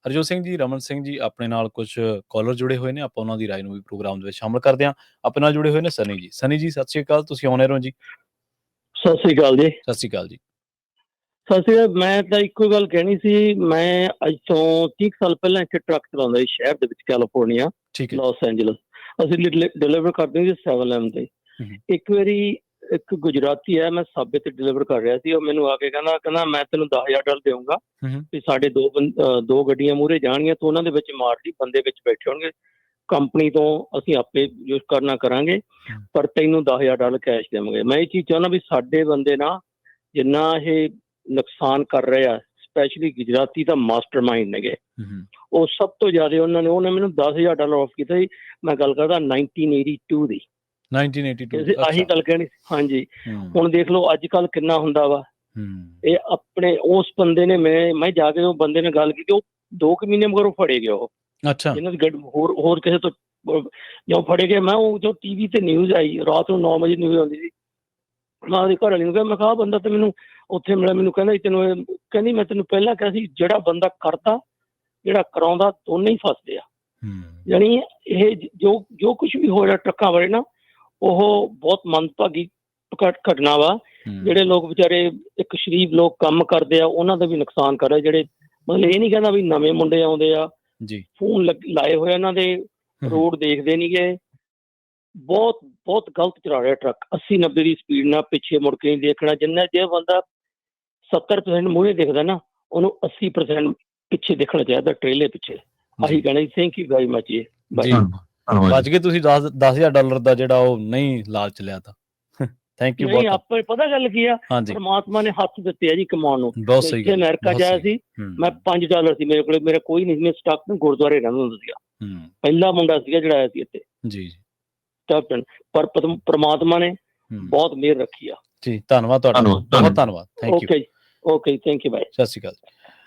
ਹਰਜੋਤ ਸਿੰਘ ਜੀ, ਰਮਨ ਸਿੰਘ ਜੀ, ਆਪਣੇ ਨਾਲ ਕੁਝ ਕਾਲਰ ਜੁੜੇ ਹੋਏ ਨੇ, ਆਪਾਂ ਉਹਨਾਂ ਦੀ ਰਾਏ ਨੂੰ ਵੀ ਪ੍ਰੋਗਰਾਮ ਦੇ ਵਿੱਚ ਸ਼ਾਮਲ ਕਰਦੇ ਹਾਂ। ਆਪਣੇ ਨਾਲ ਜੁੜੇ ਹੋਏ ਨੇ ਸਨੀ ਜੀ। ਸਨੀ ਜੀ, ਸਤਿ ਸ਼੍ਰੀ ਅਕਾਲ, ਤੁਸੀਂ ਆਨ ਏਅਰ ਹੋ ਜੀ। ਸਤਿ ਸ੍ਰੀ ਅਕਾਲ ਜੀ। ਸਤਿ ਸ਼੍ਰੀ ਅਕਾਲ ਜੀ। ਸਤਿ ਸ੍ਰੀ ਅਕਾਲ। ਮੈਂ ਤਾਂ ਇੱਕੋ ਗੱਲ ਕਹਿਣੀ ਸੀ, ਮੈਂ ਅੱਜ ਤੋਂ 30 ਸਾਲ ਪਹਿਲਾਂ ਇੱਥੇ ਟਰੱਕ ਚਲਾਉਂਦਾ ਸੀ ਸ਼ਹਿਰ ਦੇ ਵਿੱਚ, ਕੈਲੀਫੋਰਨੀਆ, ਠੀਕ ਹੈ। Las Angeles. ਅਸੀਂ ਡਿਲੀਵਰ ਕਰਦੇ ਸੀ 7M ਤੇ। ਇੱਕ ਵਾਰੀ ਇੱਕ ਗੁਜਰਾਤੀ ਹੈ, ਮੈਂ ਸਾਬੇ ਤੇ ਡਿਲੀਵਰ ਕਰ ਰਿਹਾ ਸੀ, ਉਹ ਮੈਨੂੰ ਆ ਕੇ ਕਹਿੰਦਾ ਮੈਂ ਤੈਨੂੰ $10,000 ਦੇਊਂਗਾ ਵੀ ਸਾਡੇ ਦੋ ਗੱਡੀਆਂ ਮੂਹਰੇ ਜਾਣਗੀਆਂ, ਤੂੰ ਉਹਨਾਂ ਦੇ ਵਿੱਚ ਮਾਰ ਲਈ, ਬੰਦੇ ਵਿੱਚ ਬੈਠੇ ਹੋਣਗੇ, ਕੰਪਨੀ ਤੋਂ ਅਸੀਂ ਆਪੇ ਯੂਜ਼ ਕਰਨਾ ਕਰਾਂਗੇ, ਪਰ ਤੈਨੂੰ $10,000 ਕੈਸ਼ ਦੇਵਾਂਗੇ। ਮੈਂ ਇਹ ਚੀਜ਼ ਚਾਹੁੰਦਾ ਵੀ ਸਾਡੇ ਬੰਦੇ ਨਾ ਜਿੰਨਾ ਇਹ ਨੁਕਸਾਨ ਕਰ ਰਹੇ ਆ, ਸਪੈਸ਼ਲੀ ਗੁਜਰਾਤੀ ਤਾਂ ਮਾਸਟਰ ਮਾਈਂਡ ਨੇਗੇ, ਉਹ ਸਭ ਤੋਂ ਜ਼ਿਆਦਾ ਉਹਨੇ ਮੈਨੂੰ $10,000 ਆਫ ਕੀਤਾ ਸੀ। ਮੈਂ ਗੱਲ ਕਰਦਾ 1982 ਦੀ। 1982 ਆਹੀ ਗੱਲ ਕਹਿਣੀ। ਹਾਂਜੀ, ਹੁਣ ਦੇਖ ਲਓ ਅੱਜ ਕੱਲ ਕਿੰਨਾ ਹੁੰਦਾ ਵਾ। ਇਹ ਆਪਣੇ ਉਸ ਬੰਦੇ ਨੇ, ਮੈਂ ਜਾ ਕੇ ਉਹ ਬੰਦੇ ਨੇ ਗੱਲ ਕੀਤੀ, ਉਹ 2 ਮਹੀਨੇ ਮਗਰੋਂ ਫੜੇ ਗਏ। ਉਹ ਜਿਹਨਾਂ ਦੀ ਹੋਰ ਕਿਸੇ ਤੋਂ ਜੋ ਫੜੇ ਗਏ, ਮੈਂ ਉਹ ਜੋ ਟੀਵੀ ਤੇ ਨਿਊਜ਼ ਆਈ ਰਾਤ ਨੂੰ 9 ਵਜੇ ਨਿਊਜ਼ ਆਉਂਦੀ ਸੀ, ਮੈਂ ਉਹਦੀ ਘਰ ਵਾਲੀ ਨੂੰ ਕਿਹਾ, ਮੈਂ ਕਿਹਾ ਬੰਦਾ ਤੇ ਮੈਨੂੰ ਉੱਥੇ ਮਿਲਿਆ, ਮੈਨੂੰ ਕਹਿੰਦਾ ਕਹਿੰਦੀ ਮੈਂ ਤੈਨੂੰ ਪਹਿਲਾਂ ਕਿਹਾ ਸੀ, ਜਿਹੜਾ ਬੰਦਾ ਕਰਦਾ ਜਿਹੜਾ ਕਰਾਉਂਦਾ ਦੋਨੇ ਹੀ ਫਸਦੇ ਆ। ਯਾਨੀ ਇਹ ਜੋ ਕੁਛ ਵੀ ਹੋ ਰਿਹਾ ਟਰੱਕਾਂ ਵਾਲੇ ਨਾ, ਉਹ ਬਹੁਤ ਮੰਦਭਾਗੀ ਘਟਨਾ ਵਾ। ਜਿਹੜੇ ਲੋਕ ਵਿਚਾਰੇ ਇੱਕ ਸ਼ਰੀਫ ਲੋਕ ਕੰਮ ਕਰਦੇ ਆ, ਉਹਨਾਂ ਦਾ ਵੀ ਨੁਕਸਾਨ ਕਰ ਰਿਹਾ। ਜਿਹੜੇ ਮਤਲਬ ਇਹ ਨਹੀਂ ਕਹਿੰਦਾ ਵੀ ਨਵੇਂ ਮੁੰਡੇ ਆਉਂਦੇ ਆ, ਫੋਨ ਲਾਏ ਹੋਏ ਇਹਨਾਂ ਦੇ, ਰੋਡ ਦੇਖਦੇ ਨੀ ਗੇ, ਬਹੁਤ ਗਲਤ ਚਲਾ ਰਿਹਾ ਟਰੱਕ। 80-90 ਦੀ ਸਪੀਡ ਨਾਲ, ਪਿੱਛੇ ਮੁੜ ਕੇ ਨਹੀਂ ਦੇਖਣਾ। ਜੇ ਬੰਦਾ 70% ਮੂਹਰੇ ਦੇਖਦਾ ਨਾ, ਉਹਨੂੰ 80% ਪਿੱਛੇ ਦੇਖਣਾ ਚਾਹੀਦਾ, ਟ੍ਰੇਲੇ ਪਿੱਛੇ। ਆਹੀ ਕਹਿਣਾ ਜੀ। ਥੈਂਕ ਯੂ ਵੈਰੀ ਮਚ ਜੀ। ਬਚ ਗਏ ਤੁਸੀਂ $10,000 ਦਾ ਜਿਹੜਾ ਉਹ ਨਹੀਂ ਲਾਲਚ ਲਿਆ ਤਾਂ। Thank you. ਨਹੀਂ, ਆਪਾਂ ਪਤਾ ਗੱਲ ਕੀ ਆ, ਪਰਮਾਤਮਾ ਨੇ ਹੱਥ ਦਿੱਤੇ ਆ ਜੀ ਕਮਾਉਣ ਨੂੰ। ਇੱਥੇ ਅਮਰੀਕਾ ਜਾਇਆ ਸੀ ਮੈਂ, $5 ਸੀ ਮੇਰੇ ਕੋਲ, ਮੇਰਾ ਕੋਈ ਨਹੀਂ ਸੀ। ਮੈਂ ਸਟਾਕ ਗੁਰਦੁਆਰੇ ਰਹਿੰਦਾ ਹੁੰਦਾ ਸੀਗਾ, ਪਹਿਲਾ ਮੁੰਡਾ ਸੀਗਾ ਜਿਹੜਾ ਆਇਆ ਸੀ ਇੱਥੇ ਜੀ। ਪਰ ਪਰਮਾਤਮਾ ਨੇ ਬਹੁਤ ਮਿਹਰ ਰੱਖੀ ਆ ਜੀ। ਧੰਨਵਾਦ ਤੁਹਾਡਾ, ਬਹੁਤ ਧੰਨਵਾਦ। ਓਕੇ, ਥੈਂਕ ਯੂ ਬਾਈ। ਸਤਿ ਸ਼੍ਰੀ ਅਕਾਲ।